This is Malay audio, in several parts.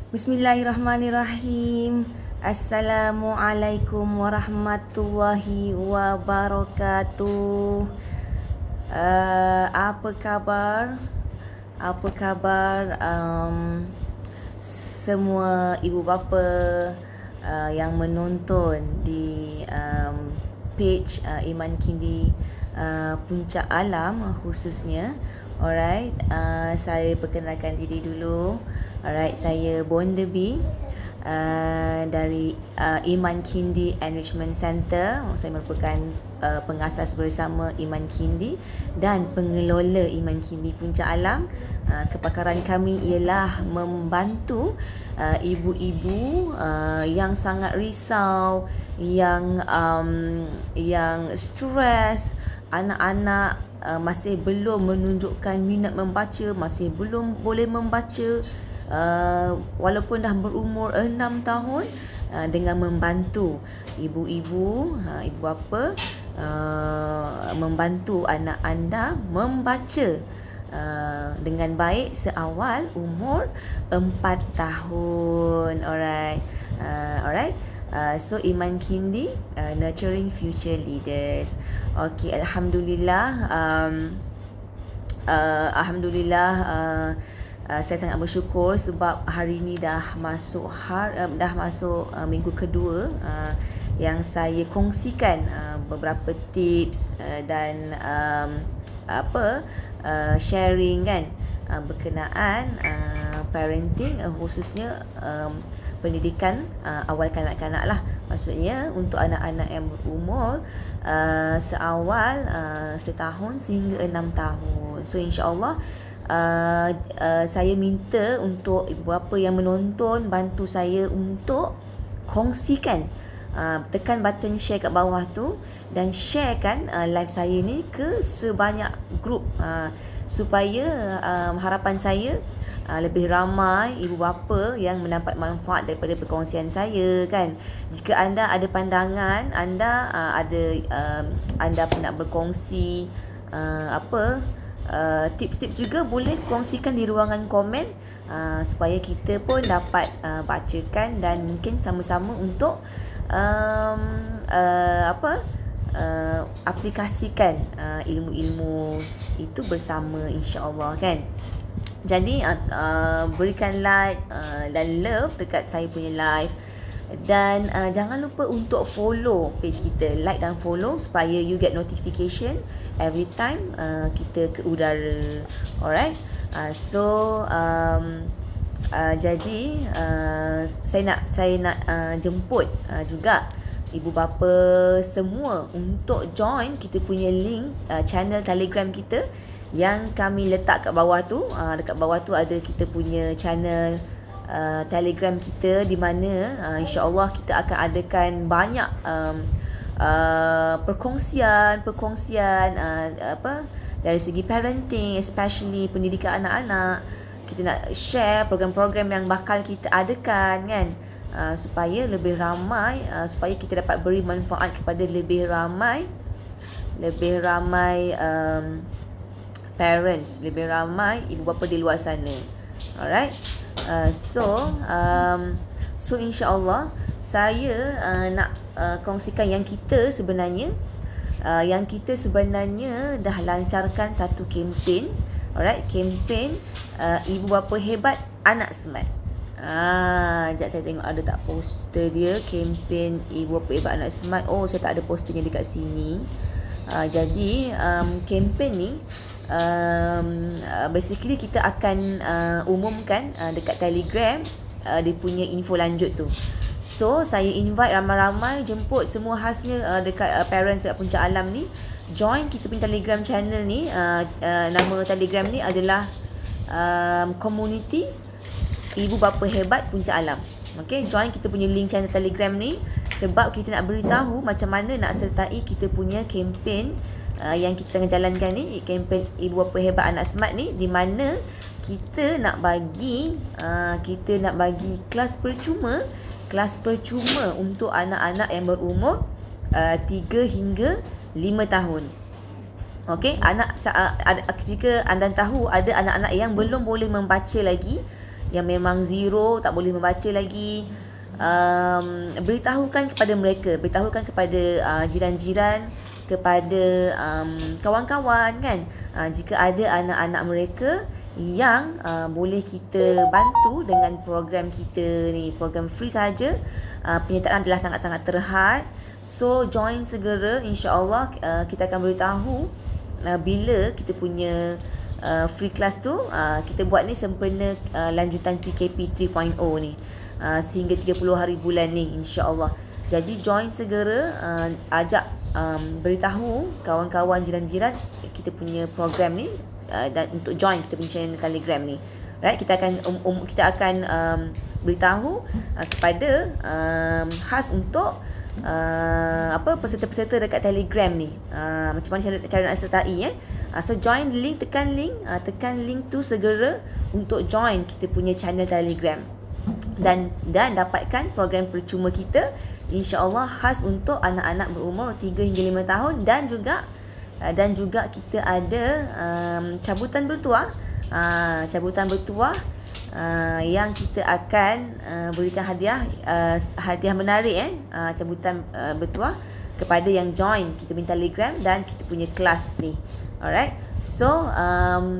Bismillahirrahmanirrahim. Assalamualaikum warahmatullahi wabarakatuh. Apa khabar? Apa khabar semua ibu bapa yang menonton di page Iman Kindi Puncak Alam khususnya. Alright, saya perkenalkan diri dulu. Alright, saya Bonda B dari Iman Kindi Enrichment Center. Saya merupakan pengasas bersama Iman Kindi dan pengelola Iman Kindi Puncak Alam. Kepakaran kami ialah membantu ibu-ibu yang sangat risau, yang stres, anak-anak masih belum menunjukkan minat membaca, masih belum boleh membaca, walaupun dah berumur 6 tahun, dengan membantu ibu-ibu, ibu bapa, membantu anak anda membaca dengan baik seawal umur 4 tahun. Alright. So Iman Kindi, nurturing future leaders. Okay, Alhamdulillah. Saya sangat bersyukur sebab hari ini dah masuk minggu kedua yang saya kongsikan beberapa tips dan sharing kan berkenaan parenting, khususnya pendidikan awal kanak-kanak lah. Maksudnya untuk anak-anak yang berumur seawal setahun sehingga 6 tahun. So insya-Allah saya minta untuk ibu bapa yang menonton bantu saya untuk kongsikan, tekan button share kat bawah tu dan sharekan live saya ni ke sebanyak grup, supaya harapan saya lebih ramai ibu bapa yang mendapat manfaat daripada perkongsian saya kan. Jika anda ada pandangan, anda anda pun nak berkongsi tips-tips juga, boleh kongsikan di ruangan komen supaya kita pun dapat bacakan dan mungkin sama-sama untuk aplikasikan ilmu-ilmu itu bersama, insya-Allah kan. Jadi berikan like dan love dekat saya punya live, dan jangan lupa untuk follow page kita, like dan follow supaya you get notification every time kita ke udara. Alright. Jadi saya nak jemput juga ibu bapa semua untuk join kita punya link channel Telegram kita yang kami letak kat bawah tu. Dekat bawah tu ada kita punya channel Telegram kita, di mana insya-Allah kita akan adakan banyak perkongsian dari segi parenting, especially pendidikan anak-anak. Kita nak share program-program yang bakal kita adakan kan, supaya lebih ramai, supaya kita dapat beri manfaat kepada lebih ramai parents, lebih ramai ibu bapa di luar sana. Alright. So insya-Allah saya nak kongsikan yang kita sebenarnya dah lancarkan satu kempen. Alright, kempen ibu bapa hebat anak smart. Sekejap saya tengok ada tak poster dia, kempen ibu bapa hebat anak smart. Oh, saya tak ada posternya dekat sini. Jadi kempen ni basically kita akan umumkan dekat Telegram dia punya info lanjut tu. So saya invite ramai-ramai, jemput semua khasnya dekat parents dekat Puncak Alam ni, join kita punya Telegram channel ni. Nama Telegram ni adalah Community Ibu Bapa Hebat Puncak Alam. Okay, join kita punya link channel Telegram ni sebab kita nak beritahu macam mana nak sertai kita punya kempen yang kita tengah jalankan ni, kempen Ibu Bapa Hebat Anak Smart ni, di mana kita nak bagi kelas percuma untuk anak-anak yang berumur 3 hingga 5 tahun. Okey, jika anda tahu ada anak-anak yang belum boleh membaca lagi, yang memang zero, tak boleh membaca lagi, beritahukan kepada jiran-jiran, kepada kawan-kawan kan, jika ada anak-anak mereka yang boleh kita bantu dengan program kita ni, program free saja. Penyertaan adalah sangat-sangat terhad. So join segera, insya-Allah kita akan beritahu bila kita punya free class tu. Kita buat ni sempena lanjutan PKP 3.0 ni, sehingga 30 hari bulan ni, insya-Allah. Jadi join segera, ajak beritahu kawan-kawan, jiran-jiran kita punya program ni, dan untuk join kita punya channel Telegram ni. Right, kita akan beritahu kepada khas untuk peserta-peserta dekat Telegram ni, macam mana cara nak sertai so join link, tekan link tu segera untuk join kita punya channel Telegram dan dapatkan program percuma kita, insya-Allah khas untuk anak-anak berumur 3 hingga 5 tahun, dan juga kita ada cabutan bertuah yang kita akan berikan hadiah menarik, cabutan bertuah kepada yang join kita punya Telegram dan kita punya kelas ni. Alright, so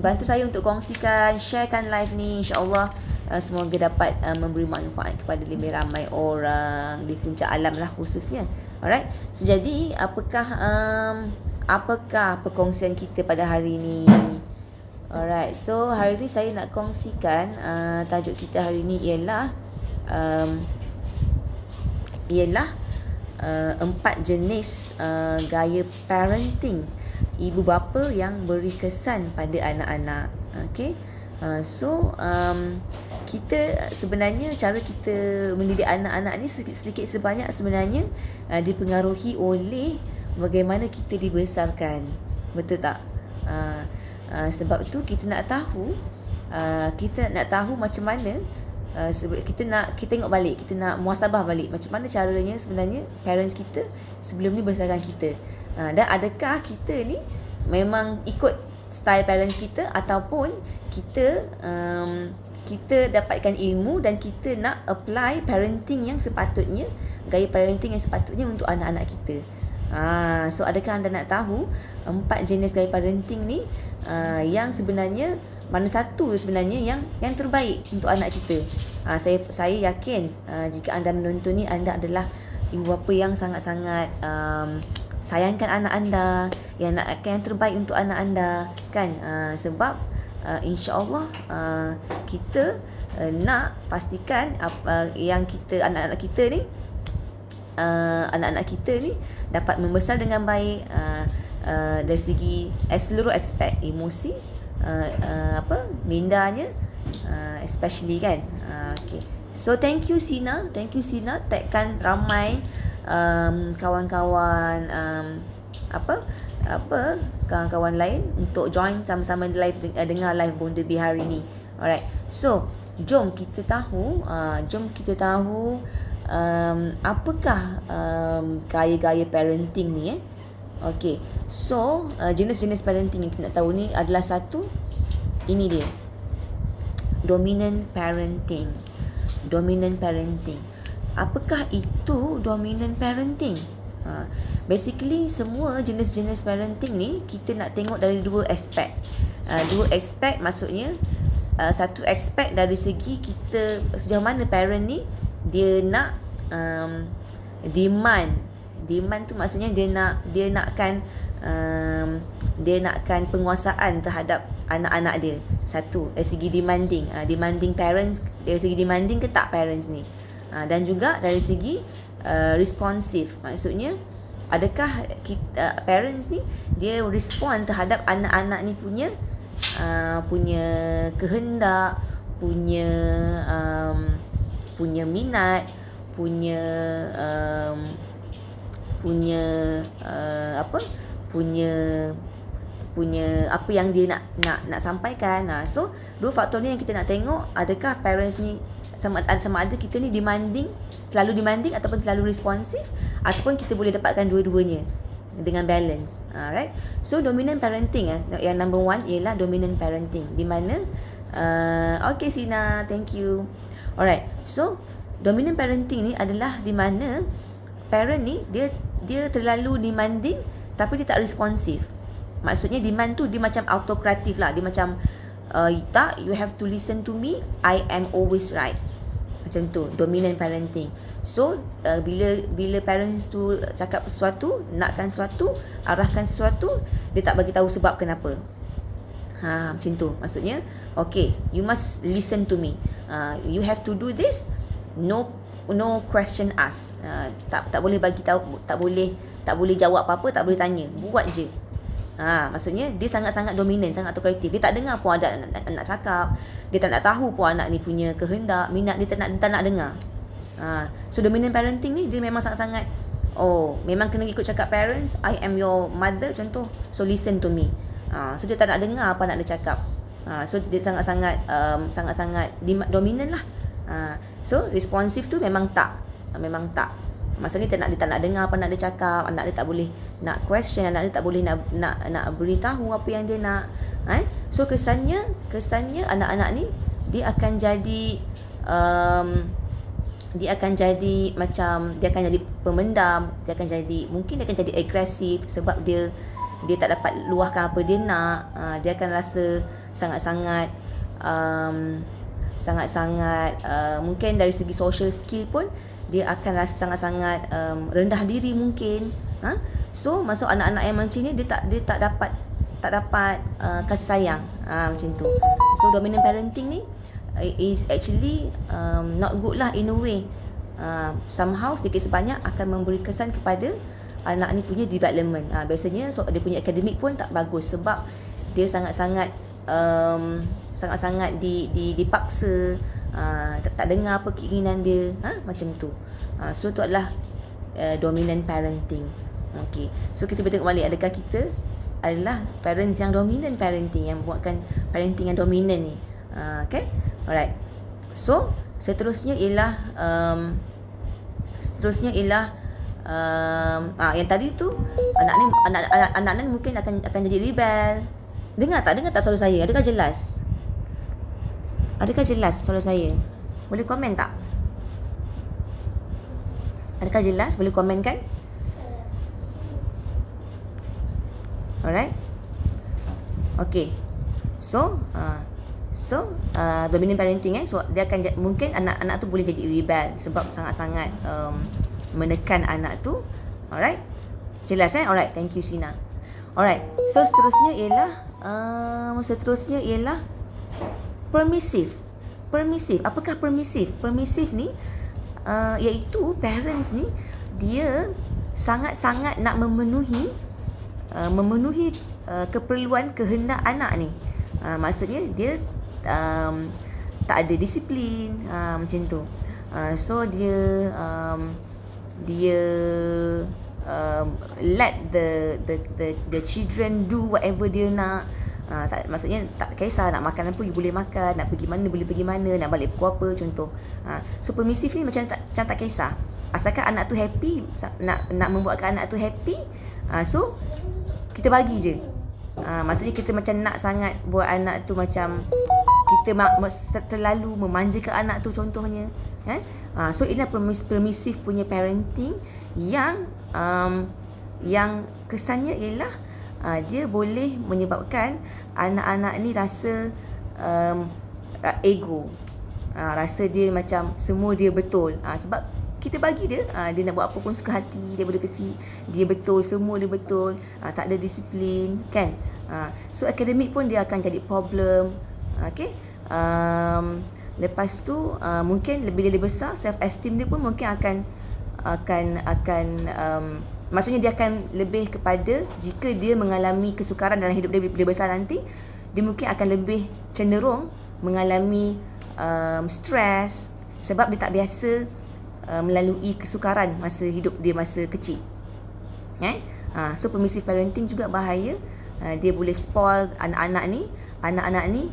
bantu saya untuk kongsikan, sharekan live ni, insya-Allah semoga dapat memberi manfaat kepada lebih ramai orang di Puncak Alam lah khususnya. Alright, so jadi apakah perkongsian kita pada hari ini? Alright, so hari ni saya nak kongsikan tajuk kita hari ni ialah 4 jenis gaya parenting ibu bapa yang beri kesan pada anak-anak. Okay, so kita sebenarnya cara kita mendidik anak-anak ni sedikit sebanyak sebenarnya dipengaruhi oleh bagaimana kita dibesarkan. Betul tak? Sebab tu kita nak tahu macam mana kita tengok balik, kita nak muhasabah balik macam mana caranya sebenarnya parents kita sebelum ni besarkan kita, dan adakah kita ni memang ikut style parents kita ataupun kita dapatkan ilmu dan kita nak apply parenting yang sepatutnya, gaya parenting yang sepatutnya untuk anak-anak kita. So adakah anda nak tahu 4 jenis gaya parenting ni, yang sebenarnya mana satu sebenarnya yang terbaik untuk anak kita? Saya yakin jika anda menonton ni, anda adalah ibu bapa yang sangat-sangat sayangkan anak anda, yang nakkan yang terbaik untuk anak anda kan. Sebab insya-Allah kita nak pastikan yang kita anak-anak kita ni dapat membesar dengan baik dari segi seluruh aspek emosi, mindanya, especially kan. Okay, so thank you Sina, tagkan ramai kawan-kawan kawan-kawan lain untuk join sama-sama live, dengar live Bonda B hari ni. Alright, so jom kita tahu apakah gaya-gaya parenting ni Okay, so jenis-jenis parenting yang kita nak tahu ni adalah satu, ini dia, dominant parenting. Apakah itu dominant parenting? Basically semua jenis-jenis parenting ni kita nak tengok dari dua aspek. Maksudnya satu aspek dari segi kita sejauh mana parent ni dia nak demand tu, maksudnya dia nakkan penguasaan terhadap anak-anak dia. Satu, dari segi demanding parents, dari segi demanding ke tak parents ni. Dan juga dari segi responsive, maksudnya adakah parents ni dia respond terhadap anak-anak ni punya kehendak, punya minat, punya apa yang dia nak sampaikan. So dua faktor ni yang kita nak tengok, adakah parents ni sama ada kita ni terlalu demanding ataupun terlalu responsif, ataupun kita boleh dapatkan dua-duanya dengan balance. Alright, so dominant parenting yang number one ialah dominant parenting, di mana Okay Sina, thank you. Alright, so dominant parenting ni adalah di mana parent ni dia terlalu demanding tapi dia tak responsif. Maksudnya demand tu dia macam autokratif lah. Dia macam tak, you have to listen to me, I am always right. Macam tu, dominant parenting. So bila parents tu cakap sesuatu, nakkan sesuatu, arahkan sesuatu, dia tak bagi tahu sebab kenapa. Macam tu. Maksudnya, okay, you must listen to me. You have to do this. No question ask. Tak boleh bagi tahu, tak boleh jawab apa-apa, tak boleh tanya. Buat je. Maksudnya dia sangat-sangat dominan, sangat autokratif. Dia tak dengar pun ada nak cakap. Dia tak nak tahu pun anak ni punya kehendak, minat, dia tak nak dengar. So dominant parenting ni dia memang sangat-sangat memang kena ikut cakap parents. I am your mother contoh. So listen to me. So dia tak nak dengar apa nak dia cakap. So dia sangat-sangat dominan lah. So responsive tu memang tak. Maksudnya dia tak nak dengar apa nak dia cakap. Anak dia tak boleh nak question, anak dia tak boleh nak beritahu apa yang dia nak. So kesannya anak-anak ni dia akan jadi macam dia akan jadi pemendam, mungkin dia akan jadi agresif sebab dia tak dapat luahkan apa dia nak. Dia akan rasa sangat-sangat mungkin dari segi social skill pun dia akan rasa sangat-sangat rendah diri mungkin. So masuk anak-anak yang macam ni dia tak dapat kasih sayang. Macam tu. So dominant parenting ni is actually not good lah in a way. Somehow sedikit sebanyak akan memberi kesan kepada anak ni punya development. Biasanya dia punya akademik pun tak bagus sebab dia sangat-sangat dipaksa, tak dengar apa keinginan dia, macam tu. So tu adalah dominant parenting. Okay, so kita tengok balik, adakah kita adalah parents yang dominant parenting, yang buatkan parenting yang dominan ni. Okay, alright. So seterusnya ialah yang tadi tu anak ni mungkin akan jadi rebel. Dengar tak suara saya? Adakah jelas suara saya? Boleh komen tak? Adakah jelas? Boleh komen kan? Alright. Okay. So dominant parenting so dia akan mungkin anak tu boleh jadi rebel sebab sangat-sangat menekan anak tu. Alright. Jelas Alright, thank you Sina. Alright. So seterusnya ialah permissive. Apakah permissive? Permissive ni iaitu parents ni dia sangat-sangat nak memenuhi keperluan, kehendak anak ni. Maksudnya dia tak ada disiplin, macam tu. So dia let the children do whatever dia nak. Maksudnya tak kisah nak makan apa, you boleh makan, nak pergi mana boleh pergi mana, nak balik pukul apa contoh. So permissive ni macam tak kisah, asalkan anak tu happy, nak membuatkan anak tu happy, so kita bagi je. Maksudnya kita macam nak sangat buat anak tu macam kita terlalu memanjakan anak tu contohnya. So inilah permissive punya parenting yang kesannya ialah dia boleh menyebabkan anak-anak ni rasa ego, rasa dia macam semua dia betul, sebab kita bagi dia nak buat apa pun suka hati daripada kecil, dia betul, semua dia betul, tak ada disiplin kan. So akademik pun dia akan jadi problem. Okay. Lepas tu mungkin lebih besar self esteem dia pun mungkin akan maksudnya dia akan lebih kepada, jika dia mengalami kesukaran dalam hidup dia bila besar nanti, dia mungkin akan lebih cenderung mengalami stres sebab dia tak biasa melalui kesukaran masa hidup dia masa kecil. So permissive parenting juga bahaya. Dia boleh spoil anak-anak ni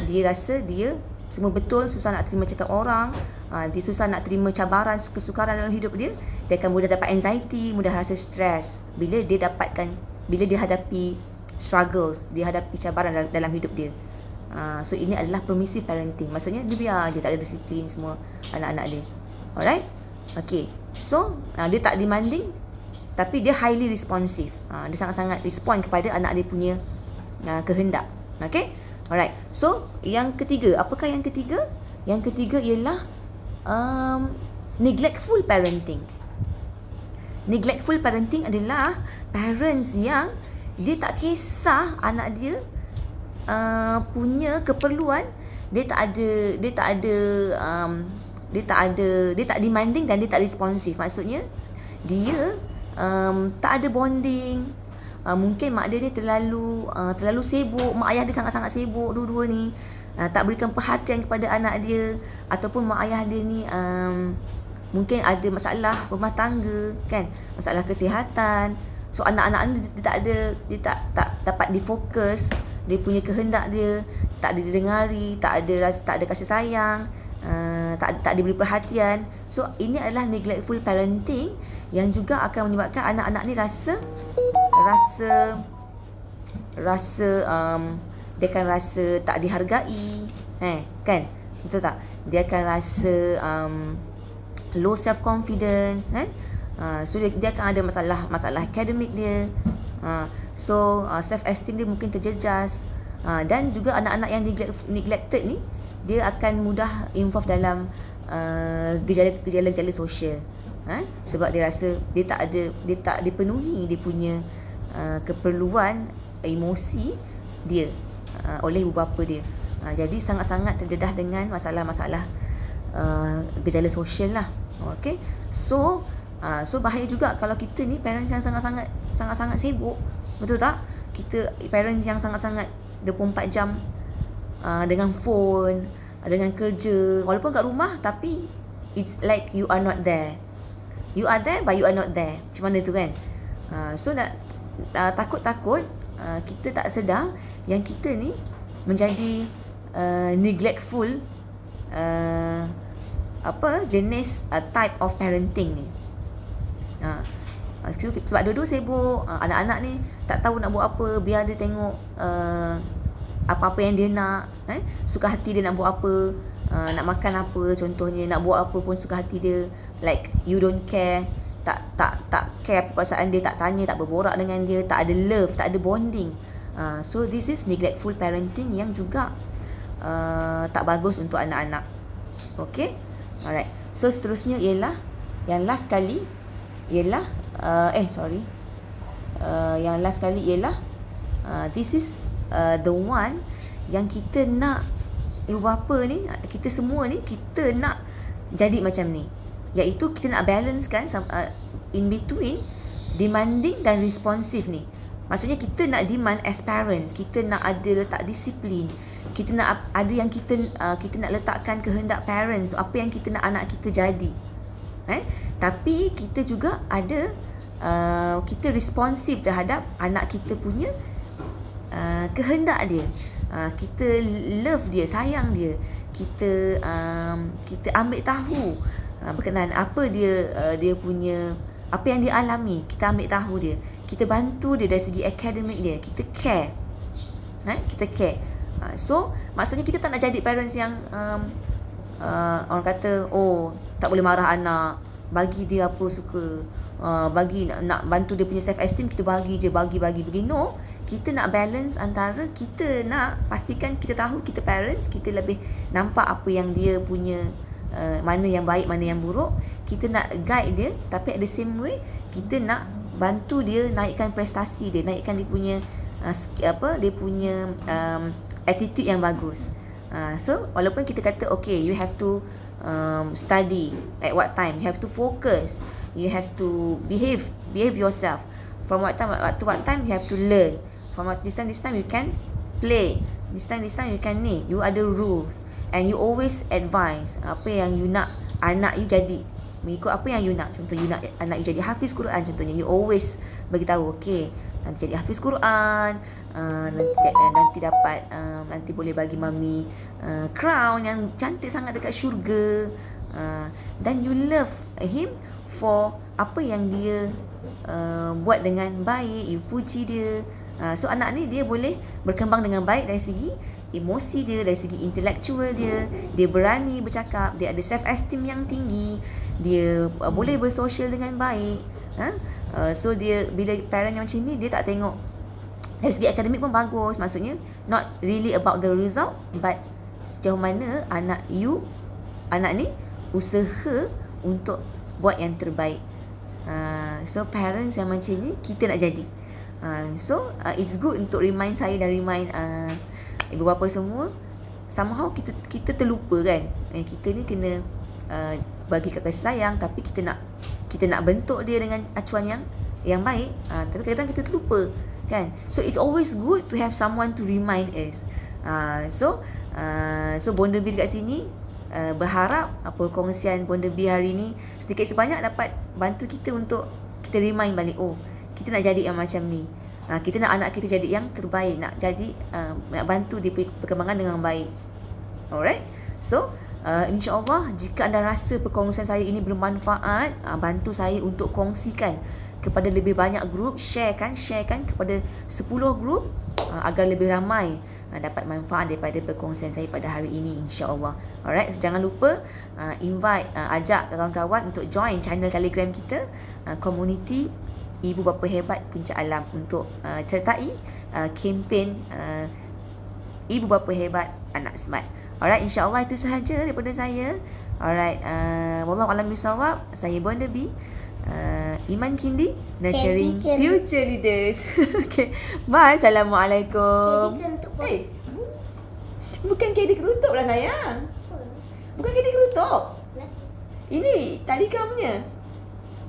dia rasa dia semua betul, susah nak terima cakap orang, dia susah nak terima cabaran, kesukaran dalam hidup dia. Dia akan mudah dapat anxiety, mudah rasa stres bila dia hadapi struggles, dia hadapi cabaran dalam hidup dia. So ini adalah permissive parenting. Maksudnya dia biar je, tak ada disiplin semua anak-anak dia. Alright? Okay. So dia tak demanding, tapi dia highly responsive. Dia sangat-sangat respond kepada anak dia punya kehendak. Okay? Alright. So yang ketiga, apakah yang ketiga? Yang ketiga ialah neglectful parenting. Neglectful parenting adalah parents yang dia tak kisah anak dia punya keperluan, dia tak demanding dan dia tak responsif. Maksudnya dia tak ada bonding. Mungkin mak dia ni terlalu sibuk, mak ayah dia sangat-sangat sibuk dua-dua ni, tak berikan perhatian kepada anak dia, ataupun mak ayah dia ni mungkin ada masalah rumah tangga kan, masalah kesihatan. So anak-anak ni dia tak dapat difokus, dia punya kehendak dia tak ada didengari, tak ada kasih sayang, tak diberi perhatian. So ini adalah neglectful parenting yang juga akan menyebabkan anak-anak ni rasa dia akan rasa tak dihargai, kan, betul tak? Dia akan rasa low self confidence, so dia akan ada masalah akademik dia. So self esteem dia mungkin terjejas. Dan juga anak-anak yang neglected ni, dia akan mudah involve dalam gejala-gejala sosial. Sebab dia rasa dia tak dipenuhi dia punya keperluan emosi dia oleh ibu bapa dia. Jadi sangat-sangat terdedah dengan masalah-masalah gejala sosial lah. Okay. So bahaya juga kalau kita ni parents yang sangat-sangat sibuk. Betul tak? Kita parents yang sangat-sangat 24 jam dengan phone, dengan kerja, walaupun kat rumah, tapi it's like you are not there. You are there but you are not there. Macam mana tu kan? So takut-takut kita tak sedar yang kita ni menjadi neglectful jenis type of parenting ni. Sebab dua-dua sibuk, anak-anak ni tak tahu nak buat apa, biar dia tengok apa-apa yang dia nak, suka hati dia nak buat apa, nak makan apa contohnya, nak buat apa pun suka hati dia. Like you don't care, tak care perasaan dia, tak tanya, tak berborak dengan dia, tak ada love, tak ada bonding. So this is neglectful parenting yang juga tak bagus untuk anak-anak. Okay? Alright. So seterusnya ialah yang last kali ialah yang last kali ialah this is the one yang kita nak ibu bapa ni, kita semua ni, kita nak jadi macam ni, iaitu kita nak balance kan in between demanding dan responsive ni. Maksudnya kita nak demand as parents, kita nak ada letak disiplin, kita nak ada yang kita nak letakkan kehendak parents, apa yang kita nak anak kita jadi. Tapi kita juga ada kita responsif terhadap anak kita punya kehendak dia. Kita love dia, sayang dia. Kita ambil tahu berkenaan apa dia punya, apa yang dia alami. Kita ambil tahu dia. Kita bantu dia dari segi akademik dia. Kita care. Kita care. So maksudnya kita tak nak jadi parents yang orang kata tak boleh marah anak, bagi dia apa suka, bagi nak bantu dia punya self esteem, kita bagi je, bagi no. Kita nak balance antara kita nak pastikan kita tahu kita parents, kita lebih nampak apa yang dia punya, mana yang baik, mana yang buruk. Kita nak guide dia, tapi at the same way kita nak bantu dia naikkan prestasi dia, naikkan dia punya dia punya attitude yang bagus. So walaupun kita kata okay, you have to study at what time, you have to focus, you have to behave yourself from what time to what time, you have to learn from this time you can play, this time you can ni, you ada rules, and you always advise apa yang you nak anak you jadi, mengikut apa yang you nak. Contoh you nak anak you jadi hafiz Quran contohnya, you always beritahu okay, nanti jadi hafiz Quran, nanti dapat nanti boleh bagi mami crown yang cantik sangat dekat syurga. Dan you love him for apa yang dia buat dengan baik, you puji dia. So anak ni dia boleh berkembang dengan baik dari segi emosi dia, dari segi intellectual dia berani bercakap, dia ada self esteem yang tinggi, dia boleh bersosial dengan baik. So dia, bila parent yang macam ni, dia tak tengok dari segi akademik pun bagus. Maksudnya not really about the result, but sejauh mana anak ni usaha untuk buat yang terbaik. So parents yang macam ni kita nak jadi. So it's good untuk remind saya dan remind ibu bapa semua. Somehow kita terlupa kan, kita ni kena bagi kasih sayang, tapi kita nak bentuk dia dengan acuan yang baik. Tapi kadang-kadang kita terlupa kan. So it's always good to have someone to remind us. So Bonda B dekat sini berharap perkongsian Bonda B hari ni sedikit sebanyak dapat bantu kita untuk kita remind balik, oh kita nak jadi yang macam ni. Kita nak anak kita jadi yang terbaik, nak bantu dia perkembangan dengan baik. Alright. So insya-Allah jika anda rasa perkongsian saya ini bermanfaat, bantu saya untuk kongsikan kepada lebih banyak grup, sharekan kepada 10 grup agar lebih ramai dapat manfaat daripada perkongsian saya pada hari ini, insya-Allah. Alright, so jangan lupa ajak kawan-kawan untuk join channel Telegram kita, Komuniti Ibu Bapa Hebat Puncak Alam, untuk sertai kempen Ibu Bapa Hebat Anak Smart. Alright, insya-Allah itu sahaja daripada saya. Alright, wallahu a'lam bishawab. Saya Bonda B, Iman Kindi, nurturing future leaders. Okay, bye. Assalamualaikum. Hey, bukan kedi kerutuk lah sayang. Bukan kedi kerutuk. Ini tadika punya.